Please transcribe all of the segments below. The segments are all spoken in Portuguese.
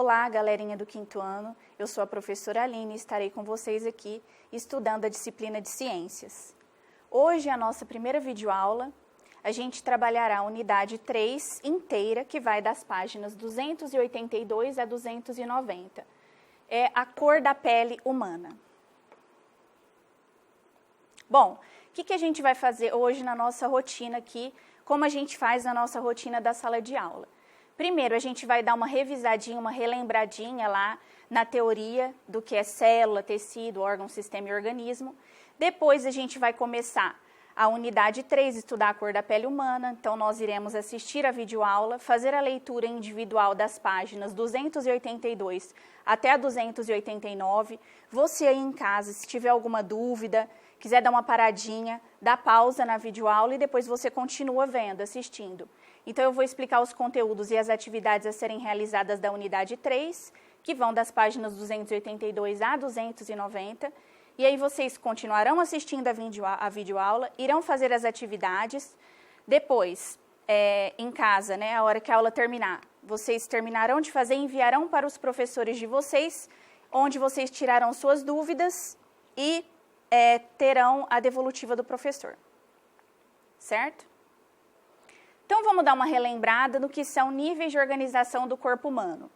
Olá, galerinha do quinto ano, eu sou a professora Aline e estarei com vocês aqui estudando a disciplina de Ciências. Hoje, a nossa primeira videoaula, a gente trabalhará a unidade 3 inteira, que vai das páginas 282 a 290. É a cor da pele humana. Bom, o que a gente vai fazer hoje na nossa rotina aqui, como a gente faz na nossa rotina da sala de aula? Primeiro, a gente vai dar uma revisadinha, uma relembradinha lá na teoria do que é célula, tecido, órgão, sistema e organismo. Depois, a gente vai começar a unidade 3, estudar a cor da pele humana. Então, nós iremos assistir a videoaula, fazer a leitura individual das páginas 282 até a 289. Você aí em casa, se tiver alguma dúvida, quiser dar uma paradinha, dá pausa na videoaula e depois você continua vendo, assistindo. Então, eu vou explicar os conteúdos e as atividades a serem realizadas da unidade 3, que vão das páginas 282 a 290. E aí, vocês continuarão assistindo a videoaula, irão fazer as atividades. Depois, em casa, né, a hora que a aula terminar, vocês terminarão de fazer e enviarão para os professores de vocês, onde vocês tirarão suas dúvidas e terão a devolutiva do professor. Certo? Então, vamos dar uma relembrada no que são níveis de organização do corpo humano.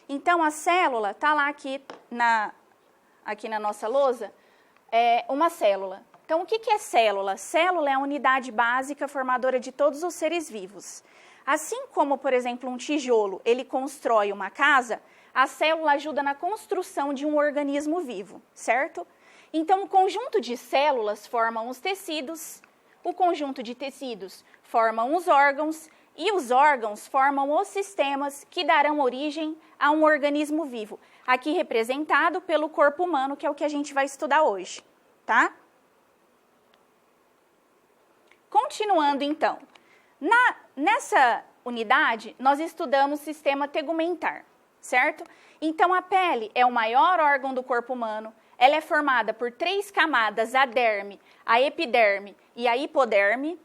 Então, a célula está lá aqui na nossa lousa, uma célula. Então, o que é célula? Célula é a unidade básica formadora de todos os seres vivos. Assim como, por exemplo, um tijolo, ele constrói uma casa, a célula ajuda na construção de um organismo vivo, certo? Então, o conjunto de células formam os tecidos, o conjunto de tecidos formam os órgãos e os órgãos formam os sistemas que darão origem a um organismo vivo, aqui representado pelo corpo humano, que é o que a gente vai estudar hoje, tá? Continuando, então, nessa unidade, nós estudamos sistema tegumentar, certo? Então, a pele é o maior órgão do corpo humano, ela é formada por 3 camadas, a derme, a epiderme e a hipoderme.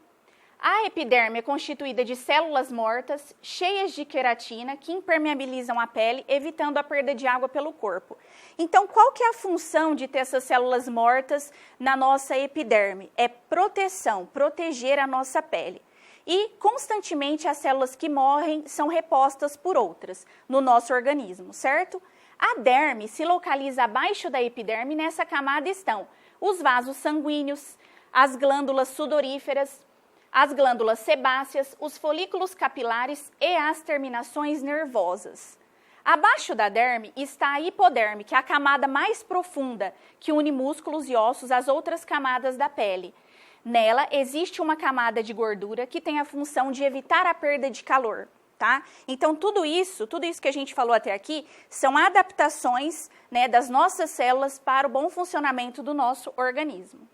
A epiderme é constituída de células mortas, cheias de queratina, que impermeabilizam a pele, evitando a perda de água pelo corpo. Então, qual que é a função de ter essas células mortas na nossa epiderme? É proteção, proteger a nossa pele. E, constantemente, as células que morrem são repostas por outras no nosso organismo, certo? A derme se localiza abaixo da epiderme, nessa camada estão os vasos sanguíneos, as glândulas sudoríferas, as glândulas sebáceas, os folículos capilares e as terminações nervosas. Abaixo da derme está a hipoderme, que é a camada mais profunda, que une músculos e ossos às outras camadas da pele. Nela existe uma camada de gordura que tem a função de evitar a perda de calor. Tá? Então, tudo isso que a gente falou até aqui, são adaptações, né, das nossas células para o bom funcionamento do nosso organismo.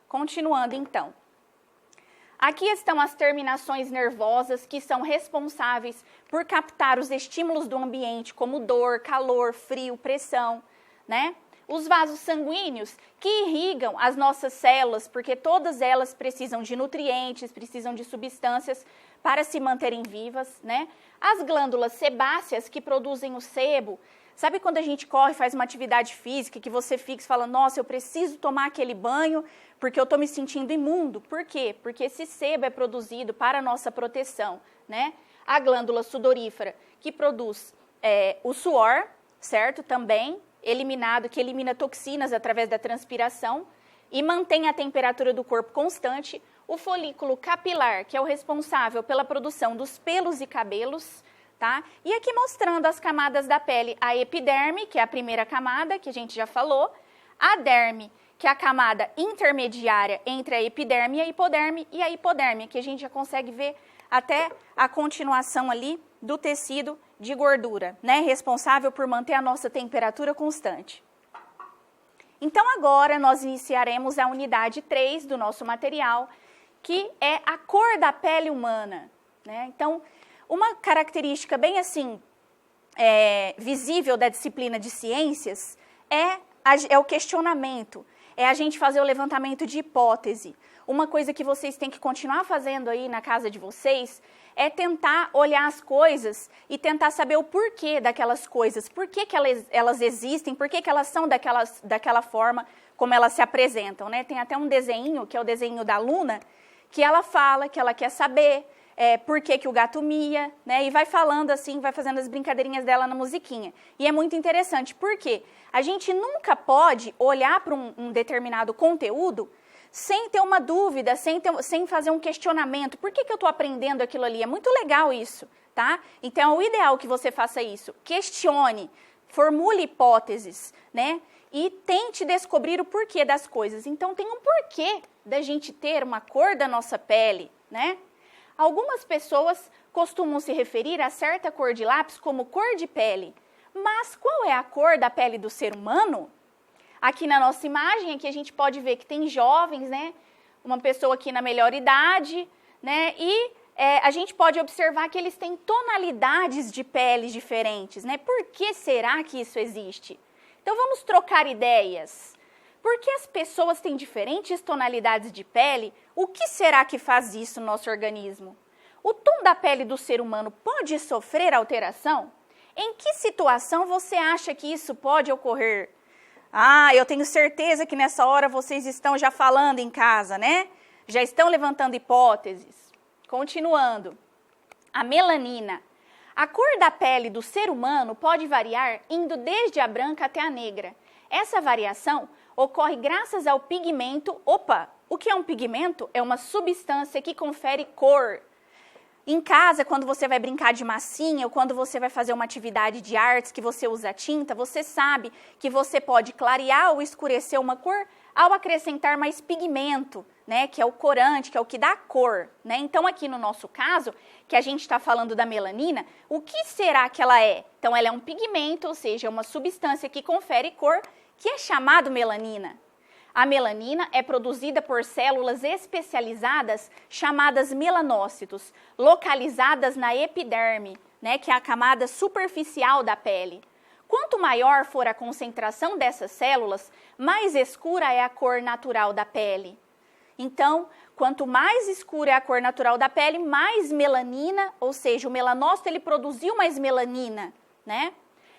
Continuando, então. Aqui estão as terminações nervosas que são responsáveis por captar os estímulos do ambiente, como dor, calor, frio, pressão, né? Os vasos sanguíneos que irrigam as nossas células, porque todas elas precisam de nutrientes, precisam de substâncias para se manterem vivas, né? As glândulas sebáceas que produzem o sebo. Sabe quando a gente corre, faz uma atividade física, que você fica e fala, nossa, eu preciso tomar aquele banho porque eu estou me sentindo imundo. Por quê? Porque esse sebo é produzido para a nossa proteção, né? A glândula sudorífera, que produz o suor, certo? Também eliminado, que elimina toxinas através da transpiração e mantém a temperatura do corpo constante. O folículo capilar, que é o responsável pela produção dos pelos e cabelos, tá? E aqui mostrando as camadas da pele, a epiderme, que é a primeira camada, que a gente já falou, a derme, que é a camada intermediária entre a epiderme e a hipoderme, e a hipoderme, que a gente já consegue ver até a continuação ali do tecido de gordura, né? Responsável por manter a nossa temperatura constante. Então, agora nós iniciaremos a unidade 3 do nosso material, que é a cor da pele humana, né? Então, uma característica bem assim, visível da disciplina de ciências é o questionamento, é a gente fazer o levantamento de hipótese. uma coisa que vocês têm que continuar fazendo aí na casa de vocês é tentar olhar as coisas e tentar saber o porquê daquelas coisas, por que elas existem, por que elas são daquela forma como elas se apresentam, né? Tem até um desenho, que é o desenho da Luna, que ela fala que ela quer saber por que o gato mia, né? E vai falando assim, vai fazendo as brincadeirinhas dela na musiquinha. E é muito interessante, porque a gente nunca pode olhar para um determinado conteúdo sem ter uma dúvida, sem fazer um questionamento. Por que eu estou aprendendo aquilo ali? É muito legal isso, tá? Então, é o ideal que você faça isso. Questione, formule hipóteses, né? E tente descobrir o porquê das coisas. Então, tem um porquê da gente ter uma cor da nossa pele, né? Algumas pessoas costumam se referir a certa cor de lápis como cor de pele. Mas qual é a cor da pele do ser humano? Aqui na nossa imagem, aqui a gente pode ver que tem jovens, né? Uma pessoa aqui na melhor idade, né? E a gente pode observar que eles têm tonalidades de peles diferentes, né? Por que será que isso existe? Então, vamos trocar ideias. Por que as pessoas têm diferentes tonalidades de pele? O que será que faz isso no nosso organismo? O tom da pele do ser humano pode sofrer alteração? Em que situação você acha que isso pode ocorrer? Ah, eu tenho certeza que nessa hora vocês estão já falando em casa, né? Já estão levantando hipóteses. Continuando. A melanina. A cor da pele do ser humano pode variar indo desde a branca até a negra. Essa variação ocorre graças ao pigmento. Opa, o que é um pigmento? É uma substância que confere cor. Em casa, quando você vai brincar de massinha ou quando você vai fazer uma atividade de artes que você usa tinta, você sabe que você pode clarear ou escurecer uma cor ao acrescentar mais pigmento, né, que é o corante, que é o que dá a cor, né? Então, aqui no nosso caso, que a gente está falando da melanina, o que será que ela é? Então, ela é um pigmento, ou seja, é uma substância que confere cor, que é chamado melanina. A melanina é produzida por células especializadas chamadas melanócitos, localizadas na epiderme, né, que é a camada superficial da pele. Quanto maior for a concentração dessas células, mais escura é a cor natural da pele. Então, quanto mais escura é a cor natural da pele, mais melanina, ou seja, o melanócito ele produziu mais melanina, né?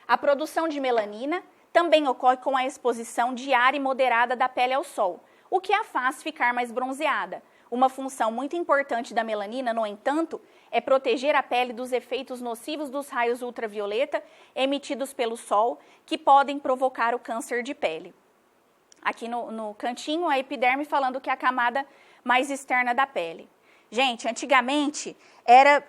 A produção de melanina também ocorre com a exposição diária e moderada da pele ao sol, o que a faz ficar mais bronzeada. Uma função muito importante da melanina, no entanto, é proteger a pele dos efeitos nocivos dos raios ultravioleta emitidos pelo sol, que podem provocar o câncer de pele. Aqui no cantinho, a epiderme falando que é a camada mais externa da pele. Gente, antigamente era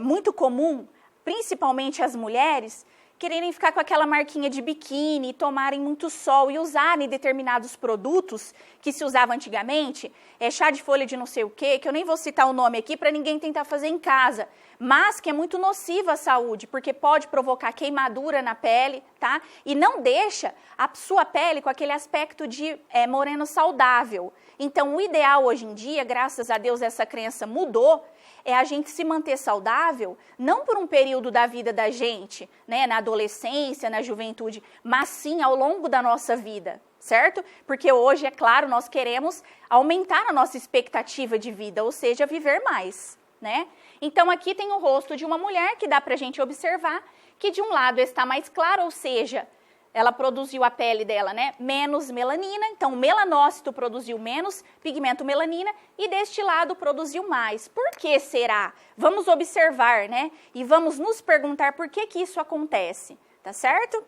muito comum, principalmente as mulheres, quererem ficar com aquela marquinha de biquíni, tomarem muito sol e usarem determinados produtos que se usava antigamente, chá de folha de não sei o quê, que eu nem vou citar o nome aqui para ninguém tentar fazer em casa, mas que é muito nocivo à saúde, porque pode provocar queimadura na pele, tá? E não deixa a sua pele com aquele aspecto de moreno saudável. Então, o ideal hoje em dia, graças a Deus essa crença mudou, é a gente se manter saudável, não por um período da vida da gente, né, na adolescência, na juventude, mas sim ao longo da nossa vida, certo? Porque hoje, é claro, nós queremos aumentar a nossa expectativa de vida, ou seja, viver mais, né? Então, aqui tem o rosto de uma mulher que dá pra gente observar que de um lado está mais claro, ou seja, ela produziu a pele dela, né, menos melanina, então o melanócito produziu menos pigmento melanina e deste lado produziu mais. Por que será? Vamos observar, né, e vamos nos perguntar por que isso acontece, tá certo?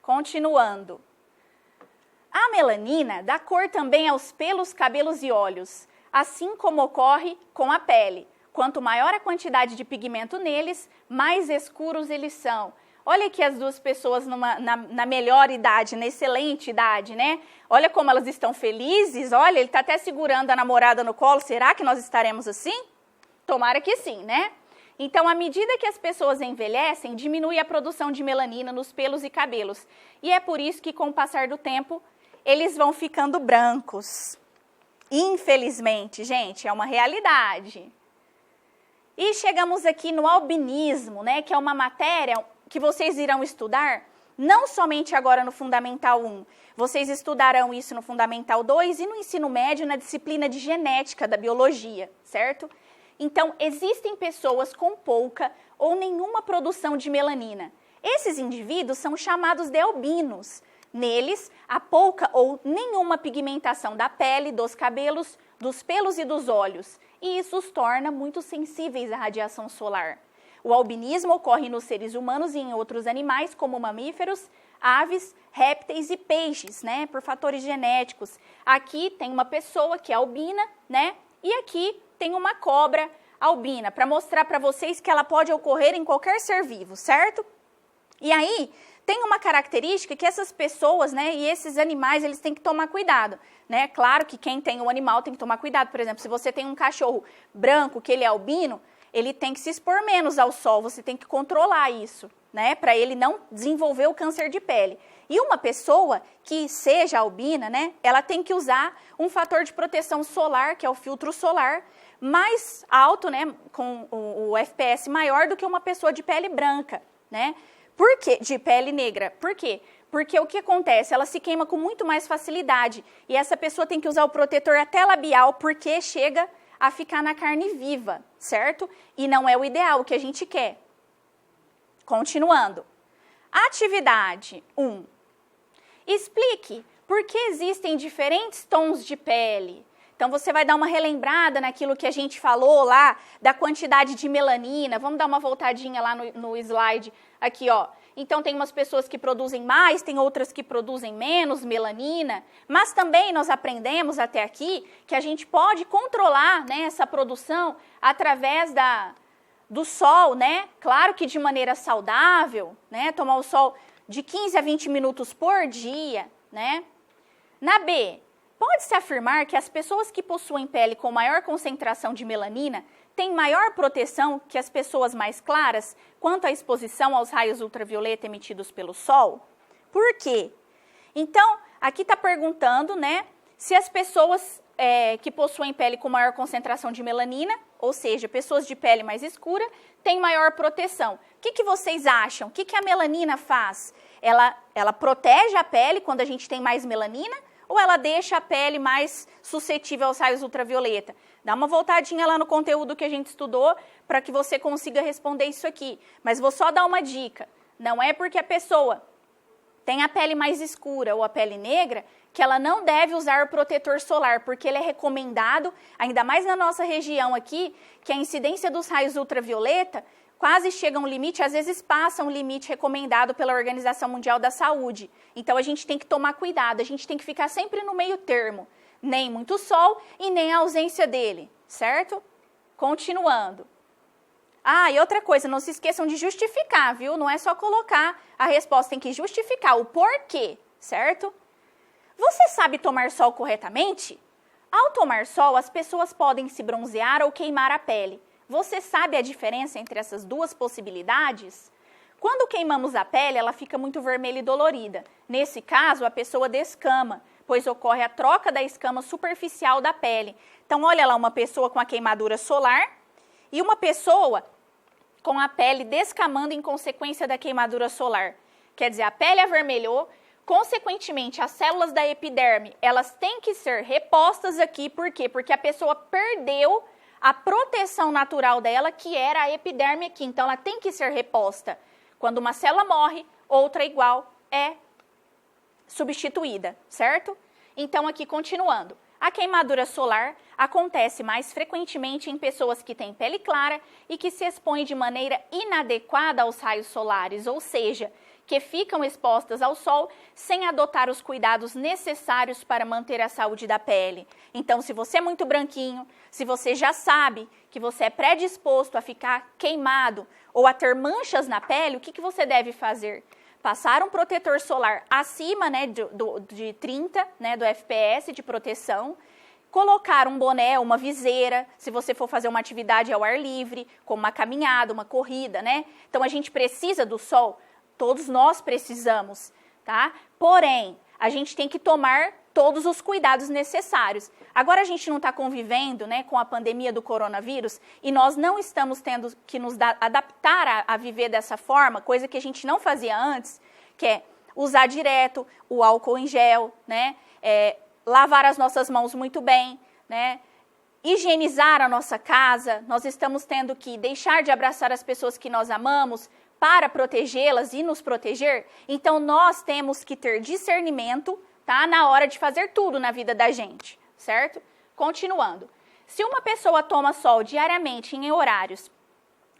Continuando. A melanina dá cor também aos pelos, cabelos e olhos, assim como ocorre com a pele. Quanto maior a quantidade de pigmento neles, mais escuros eles são. Olha aqui as duas pessoas na melhor idade, na excelente idade, né? Olha como elas estão felizes, olha, ele está até segurando a namorada no colo, será que nós estaremos assim? Tomara que sim, né? Então, à medida que as pessoas envelhecem, diminui a produção de melanina nos pelos e cabelos. E é por isso que, com o passar do tempo, eles vão ficando brancos. Infelizmente, gente, é uma realidade. E chegamos aqui no albinismo, né? Que é uma matéria que vocês irão estudar não somente agora no Fundamental 1. Vocês estudarão isso no Fundamental 2 e no ensino médio na disciplina de genética da biologia, certo? Então, existem pessoas com pouca ou nenhuma produção de melanina. Esses indivíduos são chamados de albinos. Neles, há pouca ou nenhuma pigmentação da pele, dos cabelos, dos pelos e dos olhos, e isso os torna muito sensíveis à radiação solar. O albinismo ocorre nos seres humanos e em outros animais, como mamíferos, aves, répteis e peixes, né, por fatores genéticos. Aqui tem uma pessoa que é albina, né, e aqui tem uma cobra albina, para mostrar para vocês que ela pode ocorrer em qualquer ser vivo, certo? E aí, tem uma característica que essas pessoas, né, e esses animais, eles têm que tomar cuidado, né? Claro que quem tem um animal tem que tomar cuidado. Por exemplo, se você tem um cachorro branco, que ele é albino, ele tem que se expor menos ao sol, você tem que controlar isso, né, para ele não desenvolver o câncer de pele. E uma pessoa que seja albina, né, ela tem que usar um fator de proteção solar, que é o filtro solar, mais alto, né, com o FPS maior do que uma pessoa de pele branca, né? Por quê? De pele negra. Por quê? Porque o que acontece? Ela se queima com muito mais facilidade e essa pessoa tem que usar o protetor até labial porque chega a ficar na carne viva, certo? E não é o ideal, o que a gente quer. Continuando. Atividade 1. Explique por que existem diferentes tons de pele. Então, você vai dar uma relembrada naquilo que a gente falou lá, da quantidade de melanina. Vamos dar uma voltadinha lá no slide, aqui, ó. Então, tem umas pessoas que produzem mais, tem outras que produzem menos melanina. Mas também nós aprendemos até aqui que a gente pode controlar, né, essa produção através do sol, né? Claro que de maneira saudável, né? Tomar o sol de 15 a 20 minutos por dia, né? Na B, pode-se afirmar que as pessoas que possuem pele com maior concentração de melanina têm maior proteção que as pessoas mais claras quanto à exposição aos raios ultravioleta emitidos pelo sol? Por quê? Então, aqui está perguntando, né, se as pessoas que possuem pele com maior concentração de melanina, ou seja, pessoas de pele mais escura, têm maior proteção. O que vocês acham? O que a melanina faz? Ela protege a pele quando a gente tem mais melanina? Ou ela deixa a pele mais suscetível aos raios ultravioleta? Dá uma voltadinha lá no conteúdo que a gente estudou para que você consiga responder isso aqui. Mas vou só dar uma dica. Não é porque a pessoa tem a pele mais escura ou a pele negra que ela não deve usar o protetor solar, porque ele é recomendado, ainda mais na nossa região aqui, que a incidência dos raios ultravioleta quase chega a um limite, às vezes passa um limite recomendado pela Organização Mundial da Saúde. Então, a gente tem que tomar cuidado, a gente tem que ficar sempre no meio termo. Nem muito sol e nem a ausência dele, certo? Continuando. Ah, e outra coisa, não se esqueçam de justificar, viu? Não é só colocar a resposta, tem que justificar o porquê, certo? Você sabe tomar sol corretamente? Ao tomar sol, as pessoas podem se bronzear ou queimar a pele. Você sabe a diferença entre essas duas possibilidades? Quando queimamos a pele, ela fica muito vermelha e dolorida. Nesse caso, a pessoa descama, pois ocorre a troca da escama superficial da pele. Então, olha lá, uma pessoa com a queimadura solar e uma pessoa com a pele descamando em consequência da queimadura solar. Quer dizer, a pele avermelhou, consequentemente, as células da epiderme, elas têm que ser repostas aqui. Por quê? Porque a pessoa perdeu a proteção natural dela, que era a epiderme aqui. Então, ela tem que ser reposta. Quando uma célula morre, outra igual é substituída, certo? Então, aqui continuando. A queimadura solar acontece mais frequentemente em pessoas que têm pele clara e que se expõem de maneira inadequada aos raios solares, ou seja, que ficam expostas ao sol sem adotar os cuidados necessários para manter a saúde da pele. Então, se você é muito branquinho, se você já sabe que você é predisposto a ficar queimado ou a ter manchas na pele, o que você deve fazer? Passar um protetor solar acima, né, de 30, né, do FPS de proteção, colocar um boné, uma viseira, se você for fazer uma atividade ao ar livre, como uma caminhada, uma corrida, né? Então, a gente precisa do sol, todos nós precisamos, tá? Porém, a gente tem que tomar todos os cuidados necessários. Agora a gente não está convivendo, né, com a pandemia do coronavírus e nós não estamos tendo que nos adaptar a viver dessa forma, coisa que a gente não fazia antes. que é usar direto o álcool em gel, né? Lavar as nossas mãos muito bem, né? Higienizar a nossa casa. Nós estamos tendo que deixar de abraçar as pessoas que nós amamos para protegê-las e nos proteger. Então, nós temos que ter discernimento, tá? Na hora de fazer tudo na vida da gente, certo? Continuando. Se uma pessoa toma sol diariamente em horários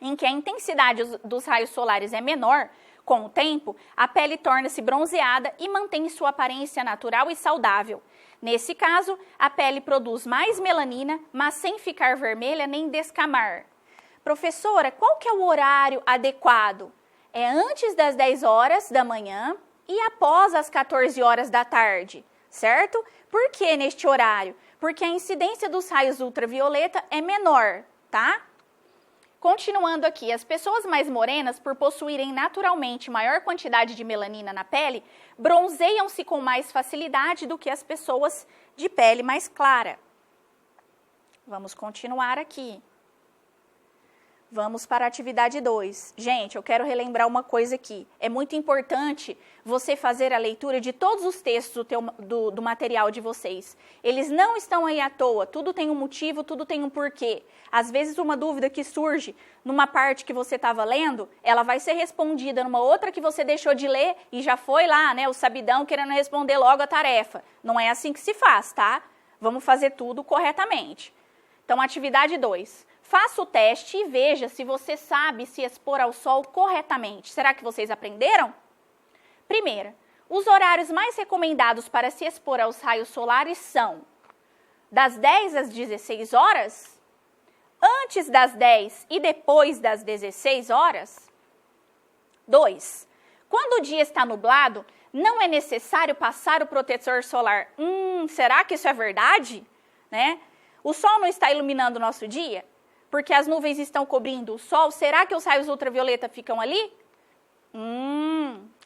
em que a intensidade dos raios solares é menor, com o tempo, a pele torna-se bronzeada e mantém sua aparência natural e saudável. Nesse caso, a pele produz mais melanina, mas sem ficar vermelha nem descamar. Professora, qual que é o horário adequado? É antes das 10 horas da manhã e após as 14 horas da tarde, certo? Por que neste horário? Porque a incidência dos raios ultravioleta é menor, tá? Continuando aqui, as pessoas mais morenas, por possuírem naturalmente maior quantidade de melanina na pele, bronzeiam-se com mais facilidade do que as pessoas de pele mais clara. Vamos continuar aqui. Vamos para a atividade 2. Gente, eu quero relembrar uma coisa aqui. É muito importante você fazer a leitura de todos os textos do material de vocês. Eles não estão aí à toa, tudo tem um motivo, tudo tem um porquê. Às vezes uma dúvida que surge numa parte que você estava lendo, ela vai ser respondida numa outra que você deixou de ler e já foi lá, né, o sabidão querendo responder logo a tarefa. Não é assim que se faz, tá? Vamos fazer tudo corretamente. Então, atividade 2. Faça o teste e veja se você sabe se expor ao sol corretamente. Será que vocês aprenderam? Primeira, os horários mais recomendados para se expor aos raios solares são das 10 às 16 horas, antes das 10 e depois das 16 horas. 2. Quando o dia está nublado, não é necessário passar o protetor solar. Será que isso é verdade? Né? O sol não está iluminando o nosso dia? Porque as nuvens estão cobrindo o sol, será que os raios ultravioleta ficam ali?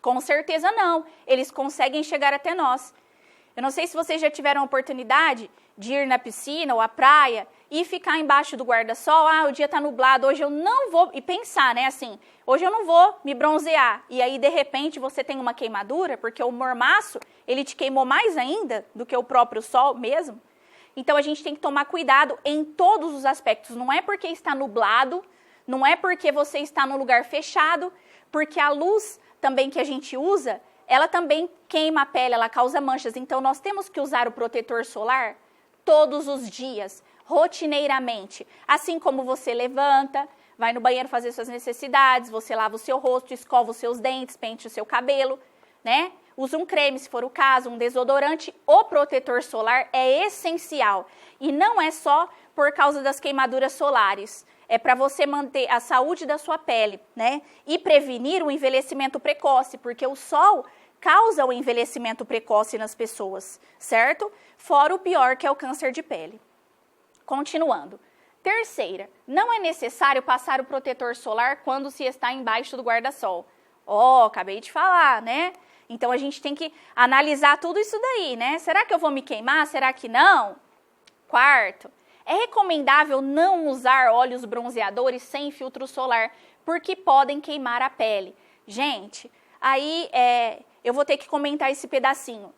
Com certeza não. Eles conseguem chegar até nós. Eu não sei se vocês já tiveram a oportunidade de ir na piscina ou à praia e ficar embaixo do guarda-sol. O dia está nublado, hoje eu não vou... E pensar, né, assim, hoje eu não vou me bronzear. E aí, de repente, você tem uma queimadura, porque o mormaço, ele te queimou mais ainda do que o próprio sol mesmo. Então, a gente tem que tomar cuidado em todos os aspectos. Não é porque está nublado, não é porque você está num lugar fechado, porque a luz também que a gente usa, ela também queima a pele, ela causa manchas. Então, nós temos que usar o protetor solar todos os dias, rotineiramente. Assim como você levanta, vai no banheiro fazer suas necessidades, você lava o seu rosto, escova os seus dentes, pente o seu cabelo, né? Usa um creme, se for o caso, um desodorante. O protetor solar é essencial. E não é só por causa das queimaduras solares. É para você manter a saúde da sua pele, né? E prevenir o envelhecimento precoce, porque o sol causa o envelhecimento precoce nas pessoas, certo? Fora o pior, que é o câncer de pele. Continuando. Terceira, não é necessário passar o protetor solar quando se está embaixo do guarda-sol. Acabei de falar, né? Então, a gente tem que analisar tudo isso daí, né? Será que eu vou me queimar? Será que não? Quarto, é recomendável não usar óleos bronzeadores sem filtro solar, porque podem queimar a pele. Gente, aí eu vou ter que comentar esse pedacinho.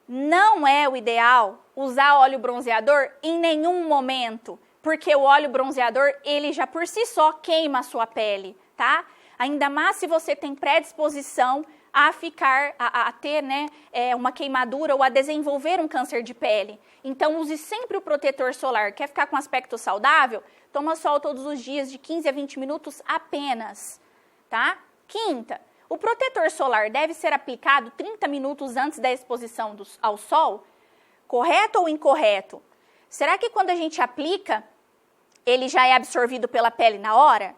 Não é o ideal usar óleo bronzeador em nenhum momento, porque o óleo bronzeador, ele já por si só queima a sua pele, tá? Ainda mais se você tem predisposição a ter, né, uma queimadura ou a desenvolver um câncer de pele. Então, use sempre o protetor solar. Quer ficar com aspecto saudável? Toma sol todos os dias de 15 a 20 minutos apenas, tá? Quinta, o protetor solar deve ser aplicado 30 minutos antes da exposição ao sol? Correto ou incorreto? Será que quando a gente aplica, ele já é absorvido pela pele na hora?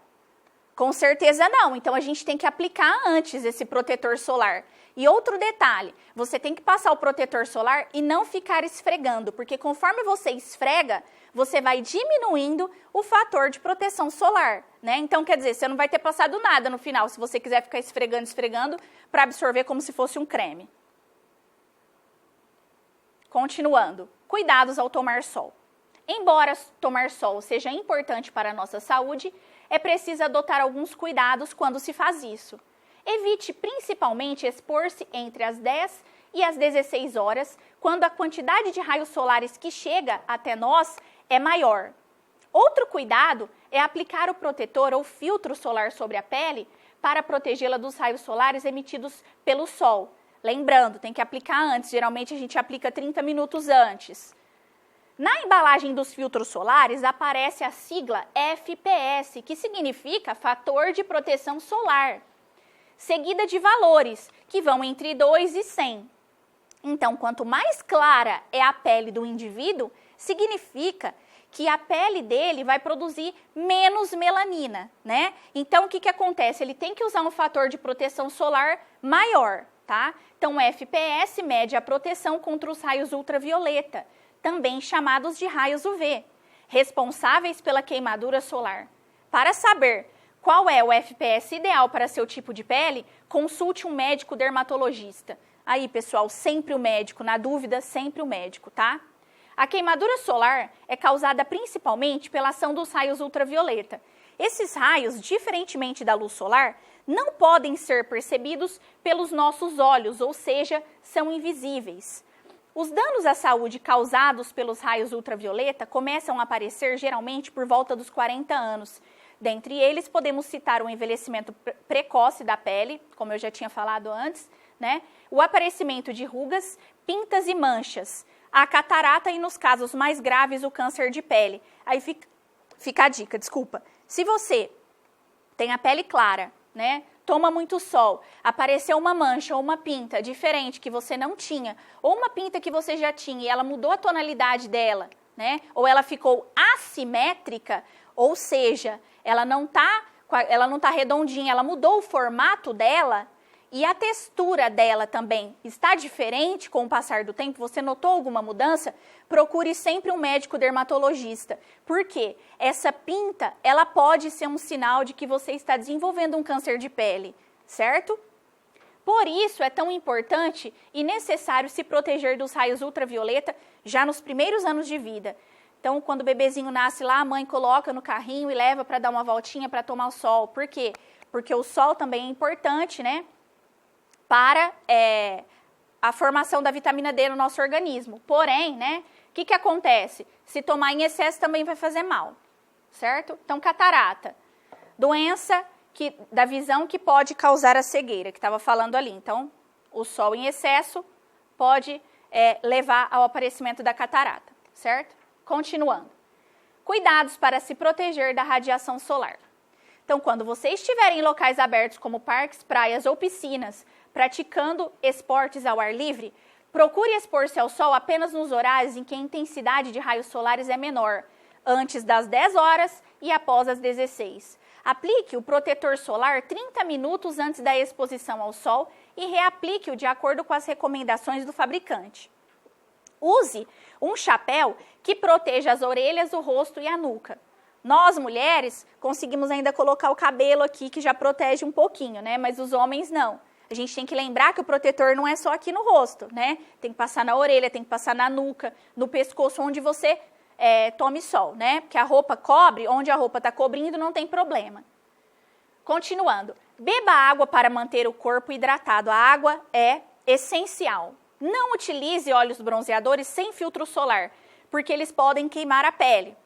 Com certeza não, então a gente tem que aplicar antes esse protetor solar. E outro detalhe, você tem que passar o protetor solar e não ficar esfregando, porque conforme você esfrega, você vai diminuindo o fator de proteção solar, né? Então, quer dizer, você não vai ter passado nada no final, se você quiser ficar esfregando, para absorver como se fosse um creme. Continuando, cuidados ao tomar sol. Embora tomar sol seja importante para a nossa saúde, é preciso adotar alguns cuidados quando se faz isso. Evite principalmente expor-se entre as 10 e as 16 horas, quando a quantidade de raios solares que chega até nós é maior. Outro cuidado é aplicar o protetor ou filtro solar sobre a pele para protegê-la dos raios solares emitidos pelo sol. Lembrando, tem que aplicar antes, geralmente a gente aplica 30 minutos antes. Na embalagem dos filtros solares aparece a sigla FPS, que significa fator de proteção solar, seguida de valores, que vão entre 2 e 100. Então, quanto mais clara é a pele do indivíduo, significa que a pele dele vai produzir menos melanina, né? Então, o que acontece? Ele tem que usar um fator de proteção solar maior, tá? Então, o FPS mede a proteção contra os raios ultravioleta, também chamados de raios UV, responsáveis pela queimadura solar. Para saber qual é o FPS ideal para seu tipo de pele, consulte um médico dermatologista. Aí, pessoal, sempre o médico, na dúvida, sempre o médico, tá? A queimadura solar é causada principalmente pela ação dos raios ultravioleta. Esses raios, diferentemente da luz solar, não podem ser percebidos pelos nossos olhos, ou seja, são invisíveis. Os danos à saúde causados pelos raios ultravioleta começam a aparecer geralmente por volta dos 40 anos. Dentre eles, podemos citar o envelhecimento precoce da pele, como eu já tinha falado antes, né? O aparecimento de rugas, pintas e manchas, a catarata e, nos casos mais graves, o câncer de pele. Aí fica a dica, desculpa. Se você tem a pele clara, né? Toma muito sol, apareceu uma mancha ou uma pinta diferente que você não tinha, ou uma pinta que você já tinha e ela mudou a tonalidade dela, né? Ou ela ficou assimétrica, ou seja, ela não tá redondinha, ela mudou o formato dela e a textura dela também está diferente com o passar do tempo, você notou alguma mudança? Procure sempre um médico dermatologista. Por quê? Essa pinta, ela pode ser um sinal de que você está desenvolvendo um câncer de pele, certo? Por isso é tão importante e necessário se proteger dos raios ultravioleta já nos primeiros anos de vida. Então, quando o bebezinho nasce lá, a mãe coloca no carrinho e leva para dar uma voltinha para tomar o sol. Por quê? Porque o sol também é importante, né? Para a formação da vitamina D no nosso organismo. Porém, né, o que acontece? Se tomar em excesso também vai fazer mal, certo? Então, catarata, doença da visão que pode causar a cegueira, que estava falando ali. Então, o sol em excesso pode levar ao aparecimento da catarata, certo? Continuando. Cuidados para se proteger da radiação solar. Então, quando você estiver em locais abertos como parques, praias ou piscinas, praticando esportes ao ar livre, procure expor-se ao sol apenas nos horários em que a intensidade de raios solares é menor, antes das 10 horas e após as 16. Aplique o protetor solar 30 minutos antes da exposição ao sol e reaplique-o de acordo com as recomendações do fabricante. Use um chapéu que proteja as orelhas, o rosto e a nuca. Nós, mulheres, conseguimos ainda colocar o cabelo aqui, que já protege um pouquinho, né? Mas os homens não. A gente tem que lembrar que o protetor não é só aqui no rosto, né? Tem que passar na orelha, tem que passar na nuca, no pescoço, onde você tome sol, né? Porque a roupa cobre, onde a roupa está cobrindo, não tem problema. Continuando. Beba água para manter o corpo hidratado. A água é essencial. Não utilize óleos bronzeadores sem filtro solar, porque eles podem queimar a pele.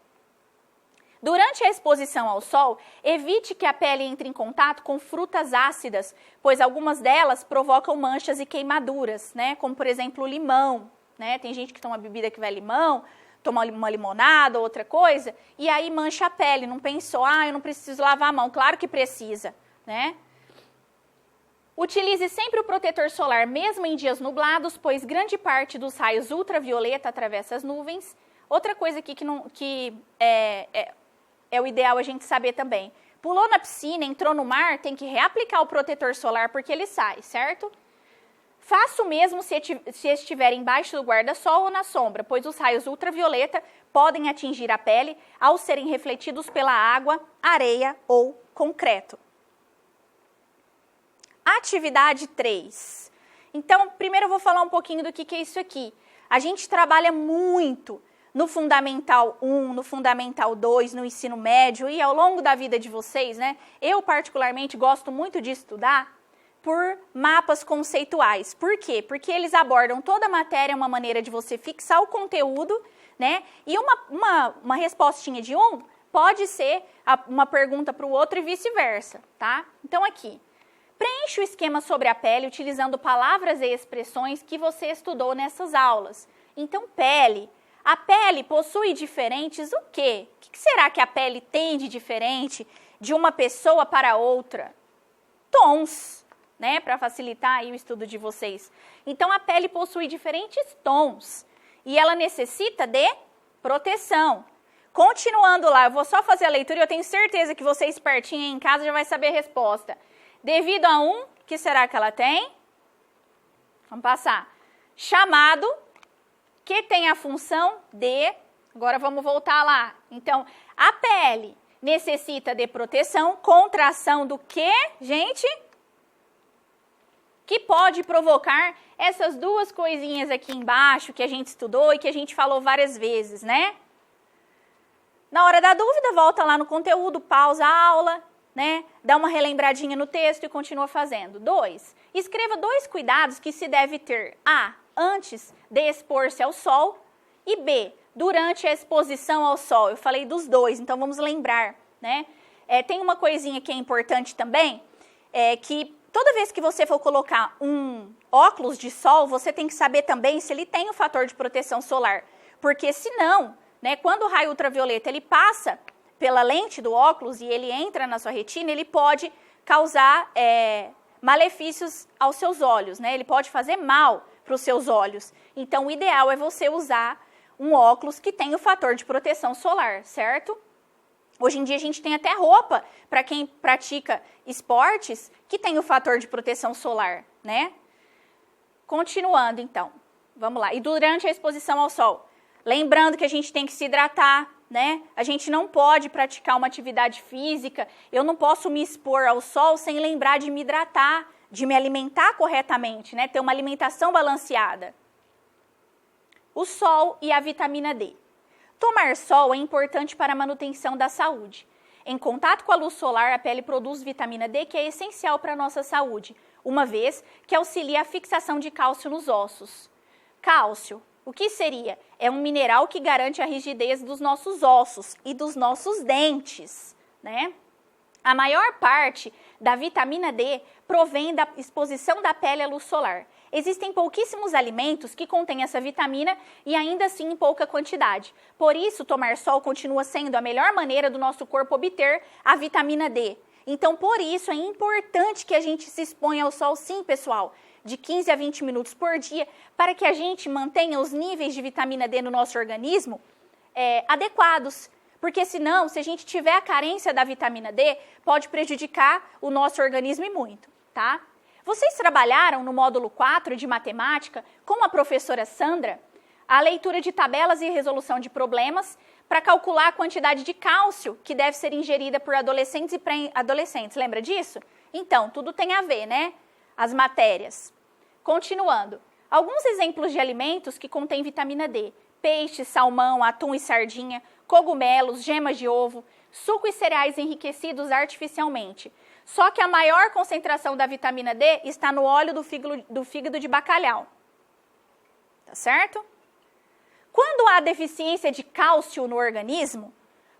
Durante a exposição ao sol, evite que a pele entre em contato com frutas ácidas, pois algumas delas provocam manchas e queimaduras, né? Como, por exemplo, o limão, né? Tem gente que toma bebida que vai limão, toma uma limonada ou outra coisa, e aí mancha a pele, não pensou, eu não preciso lavar a mão. Claro que precisa, né? Utilize sempre o protetor solar, mesmo em dias nublados, pois grande parte dos raios ultravioleta atravessa as nuvens. Outra coisa aqui que é o ideal a gente saber também. Pulou na piscina, entrou no mar, tem que reaplicar o protetor solar porque ele sai, certo? Faça o mesmo se estiver embaixo do guarda-sol ou na sombra, pois os raios ultravioleta podem atingir a pele ao serem refletidos pela água, areia ou concreto. Atividade 3. Então, primeiro eu vou falar um pouquinho do que é isso aqui. A gente trabalha muito no Fundamental 1, no Fundamental 2, no ensino médio e ao longo da vida de vocês, né? Eu, particularmente, gosto muito de estudar por mapas conceituais. Por quê? Porque eles abordam toda a matéria, uma maneira de você fixar o conteúdo, né? E uma respostinha de um pode ser uma pergunta para o outro e vice-versa, tá? Então aqui, preencha o esquema sobre a pele utilizando palavras e expressões que você estudou nessas aulas. Então, pele. A pele possui diferentes o quê? O que será que a pele tem de diferente de uma pessoa para outra? Tons, né? Para facilitar aí o estudo de vocês. Então, a pele possui diferentes tons e ela necessita de proteção. Continuando lá, eu vou só fazer a leitura e eu tenho certeza que você espertinho aí em casa já vai saber a resposta. Devido a o que será que ela tem? Vamos passar. Chamado, que tem a função de... Agora vamos voltar lá. Então, a pele necessita de proteção, contração do que, gente? Que pode provocar essas duas coisinhas aqui embaixo que a gente estudou e que a gente falou várias vezes, né? Na hora da dúvida, volta lá no conteúdo, pausa a aula, né? Dá uma relembradinha no texto e continua fazendo. 2. Escreva 2 cuidados que se deve ter. A. Antes de expor-se ao sol. E B. Durante a exposição ao sol. Eu falei dos 2, então vamos lembrar, né? Tem uma coisinha que é importante também, que toda vez que você for colocar um óculos de sol, você tem que saber também se ele tem o fator de proteção solar. Porque senão, né, quando o raio ultravioleta ele passa pela lente do óculos e ele entra na sua retina, ele pode causar malefícios aos seus olhos, né? Ele pode fazer mal para os seus olhos. Então, o ideal é você usar um óculos que tem o fator de proteção solar, certo? Hoje em dia, a gente tem até roupa para quem pratica esportes que tem o fator de proteção solar, né? Continuando, então. Vamos lá. E durante a exposição ao sol, lembrando que a gente tem que se hidratar, né? A gente não pode praticar uma atividade física, eu não posso me expor ao sol sem lembrar de me hidratar, de me alimentar corretamente, né? Ter uma alimentação balanceada. O sol e a vitamina D. Tomar sol é importante para a manutenção da saúde. Em contato com a luz solar, a pele produz vitamina D, que é essencial para a nossa saúde, uma vez que auxilia a fixação de cálcio nos ossos. Cálcio, o que seria? É um mineral que garante a rigidez dos nossos ossos e dos nossos dentes, né? A maior parte da vitamina D provém da exposição da pele à luz solar. Existem pouquíssimos alimentos que contêm essa vitamina e ainda assim em pouca quantidade. Por isso, tomar sol continua sendo a melhor maneira do nosso corpo obter a vitamina D. Então, por isso, é importante que a gente se exponha ao sol, sim, pessoal, de 15 a 20 minutos por dia, para que a gente mantenha os níveis de vitamina D no nosso organismo adequados. Porque senão, se a gente tiver a carência da vitamina D, pode prejudicar o nosso organismo e muito, tá? Vocês trabalharam no módulo 4 de matemática com a professora Sandra a leitura de tabelas e resolução de problemas para calcular a quantidade de cálcio que deve ser ingerida por adolescentes e pré-adolescentes. Lembra disso? Então, tudo tem a ver, né? As matérias. Continuando. Alguns exemplos de alimentos que contêm vitamina D. Peixe, salmão, atum e sardinha, cogumelos, gemas de ovo, suco e cereais enriquecidos artificialmente. Só que a maior concentração da vitamina D está no óleo do fígado de bacalhau. Tá certo? Quando há deficiência de cálcio no organismo,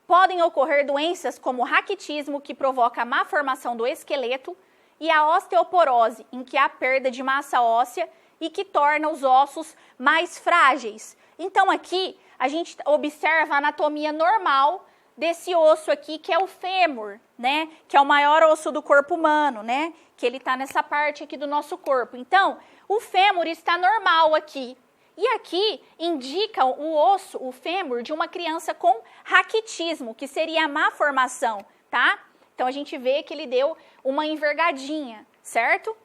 podem ocorrer doenças como o raquitismo, que provoca a má formação do esqueleto, e a osteoporose, em que há perda de massa óssea e que torna os ossos mais frágeis. Então, aqui, a gente observa a anatomia normal desse osso aqui, que é o fêmur, né? Que é o maior osso do corpo humano, né? Que ele está nessa parte aqui do nosso corpo. Então, o fêmur está normal aqui. E aqui indica o osso, o fêmur, de uma criança com raquitismo, que seria a má formação, tá? Então, a gente vê que ele deu uma envergadinha, certo?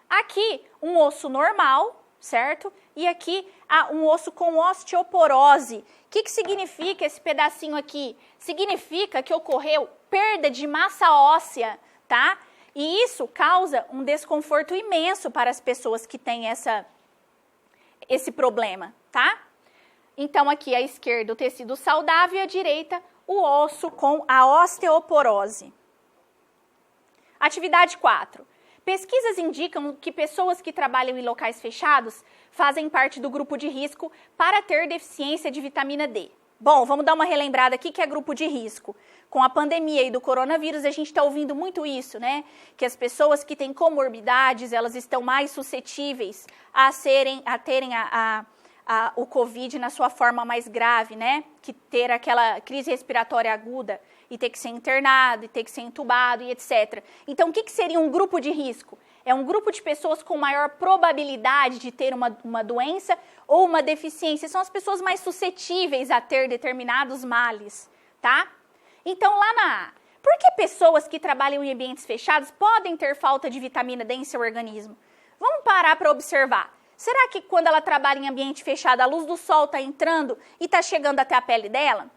Aqui, um osso normal, certo? E aqui, um osso com osteoporose. O que significa esse pedacinho aqui? Significa que ocorreu perda de massa óssea, tá? E isso causa um desconforto imenso para as pessoas que têm esse problema, tá? Então, aqui à esquerda o tecido saudável e à direita o osso com a osteoporose. Atividade 4. Pesquisas indicam que pessoas que trabalham em locais fechados fazem parte do grupo de risco para ter deficiência de vitamina D. Bom, vamos dar uma relembrada aqui que é grupo de risco. Com a pandemia e do coronavírus, a gente está ouvindo muito isso, né? Que as pessoas que têm comorbidades, elas estão mais suscetíveis a terem o Covid na sua forma mais grave, né? Que ter aquela crise respiratória aguda e ter que ser internado, e ter que ser entubado e etc. Então, o que seria um grupo de risco? É um grupo de pessoas com maior probabilidade de ter uma doença ou uma deficiência. São as pessoas mais suscetíveis a ter determinados males, tá? Então, lá na A, por que pessoas que trabalham em ambientes fechados podem ter falta de vitamina D em seu organismo? Vamos parar para observar. Será que quando ela trabalha em ambiente fechado, a luz do sol está entrando e está chegando até a pele dela?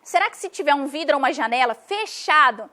Será que se tiver um vidro ou uma janela fechado,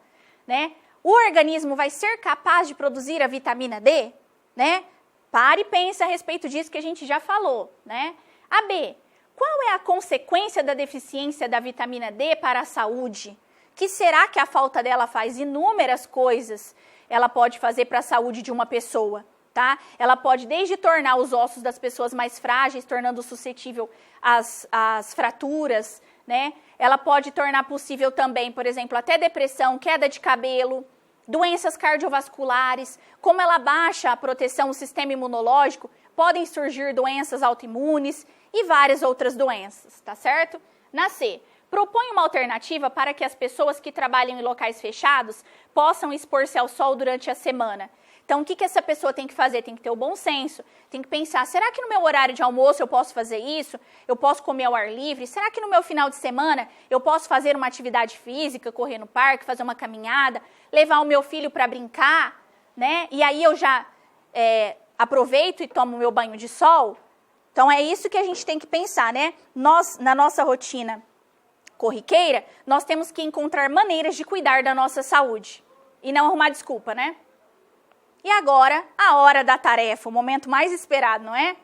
né, o organismo vai ser capaz de produzir a vitamina D? Né? Pare e pense a respeito disso que a gente já falou. Né? A B, qual é a consequência da deficiência da vitamina D para a saúde? Que será que a falta dela faz? Inúmeras coisas ela pode fazer para a saúde de uma pessoa. Tá? Ela pode desde tornar os ossos das pessoas mais frágeis, tornando suscetível às fraturas, né? Ela pode tornar possível também, por exemplo, até depressão, queda de cabelo, doenças cardiovasculares. Como ela baixa a proteção, o sistema imunológico, podem surgir doenças autoimunes e várias outras doenças, tá certo? Na C, propõe uma alternativa para que as pessoas que trabalham em locais fechados possam expor-se ao sol durante a semana. Então, o que essa pessoa tem que fazer? Tem que ter o bom senso, tem que pensar, será que no meu horário de almoço eu posso fazer isso? Eu posso comer ao ar livre? Será que no meu final de semana eu posso fazer uma atividade física, correr no parque, fazer uma caminhada, levar o meu filho para brincar, né? E aí eu já aproveito e tomo o meu banho de sol? Então, é isso que a gente tem que pensar, né? Nós, na nossa rotina corriqueira, nós temos que encontrar maneiras de cuidar da nossa saúde e não arrumar desculpa, né? E agora, a hora da tarefa, o momento mais esperado, não é?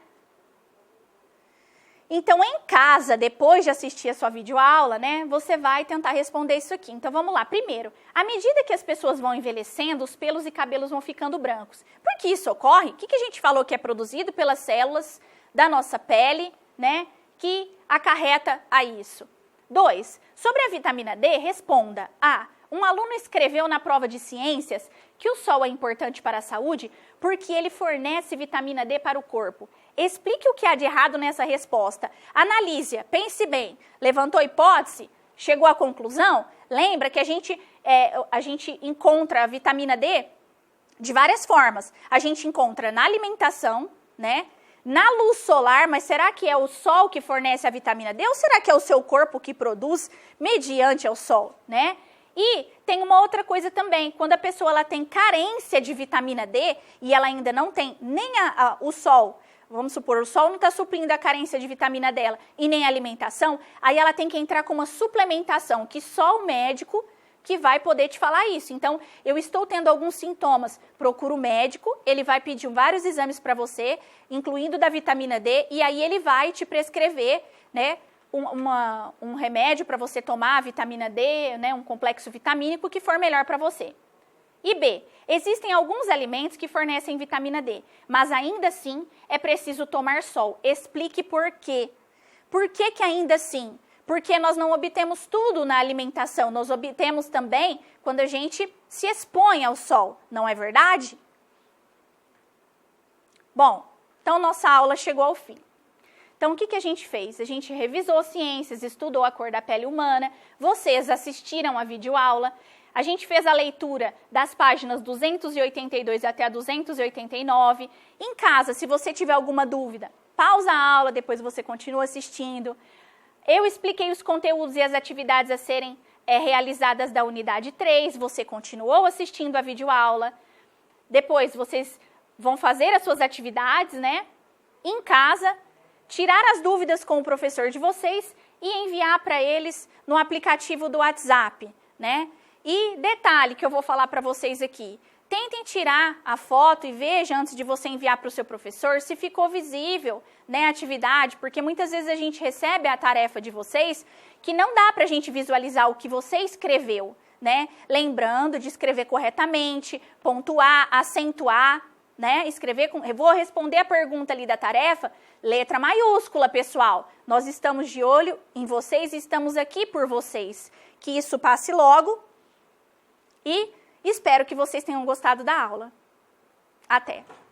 Então, em casa, depois de assistir a sua videoaula, né, você vai tentar responder isso aqui. Então, vamos lá. Primeiro, à medida que as pessoas vão envelhecendo, os pelos e cabelos vão ficando brancos. Por que isso ocorre? O que a gente falou que é produzido pelas células da nossa pele, né, que acarreta a isso? 2. Sobre a vitamina D, responda a... Um aluno escreveu na prova de ciências que o sol é importante para a saúde porque ele fornece vitamina D para o corpo. Explique o que há de errado nessa resposta. Analise, pense bem. Levantou hipótese? Chegou à conclusão? Lembra que a gente encontra a vitamina D de várias formas. A gente encontra na alimentação, né? Na luz solar, mas será que é o sol que fornece a vitamina D ou será que é o seu corpo que produz mediante o sol, né? E tem uma outra coisa também, quando a pessoa ela tem carência de vitamina D e ela ainda não tem nem o sol, vamos supor, o sol não está suprindo a carência de vitamina dela e nem a alimentação, aí ela tem que entrar com uma suplementação, que só o médico que vai poder te falar isso. Então, eu estou tendo alguns sintomas, procura o médico, ele vai pedir vários exames para você, incluindo da vitamina D, e aí ele vai te prescrever, né, um remédio para você tomar, vitamina D, né, um complexo vitamínico que for melhor para você. E B, existem alguns alimentos que fornecem vitamina D, mas ainda assim é preciso tomar sol. Explique por quê. Por que ainda assim? Porque nós não obtemos tudo na alimentação, nós obtemos também quando a gente se expõe ao sol, não é verdade? Bom, então nossa aula chegou ao fim. Então, o que a gente fez? A gente revisou ciências, estudou a cor da pele humana, vocês assistiram a videoaula, a gente fez a leitura das páginas 282 até a 289. Em casa, se você tiver alguma dúvida, pausa a aula, depois você continua assistindo. Eu expliquei os conteúdos e as atividades a serem realizadas da unidade 3, você continuou assistindo a videoaula. Depois, vocês vão fazer as suas atividades, né, em casa, tirar as dúvidas com o professor de vocês e enviar para eles no aplicativo do WhatsApp, né? E detalhe que eu vou falar para vocês aqui, tentem tirar a foto e veja antes de você enviar para o seu professor se ficou visível, né, a atividade, porque muitas vezes a gente recebe a tarefa de vocês que não dá para a gente visualizar o que você escreveu, né? Lembrando de escrever corretamente, pontuar, acentuar, né? Escrever com... Eu vou responder a pergunta ali da tarefa, letra maiúscula, pessoal. Nós estamos de olho em vocês e estamos aqui por vocês. Que isso passe logo e espero que vocês tenham gostado da aula. Até!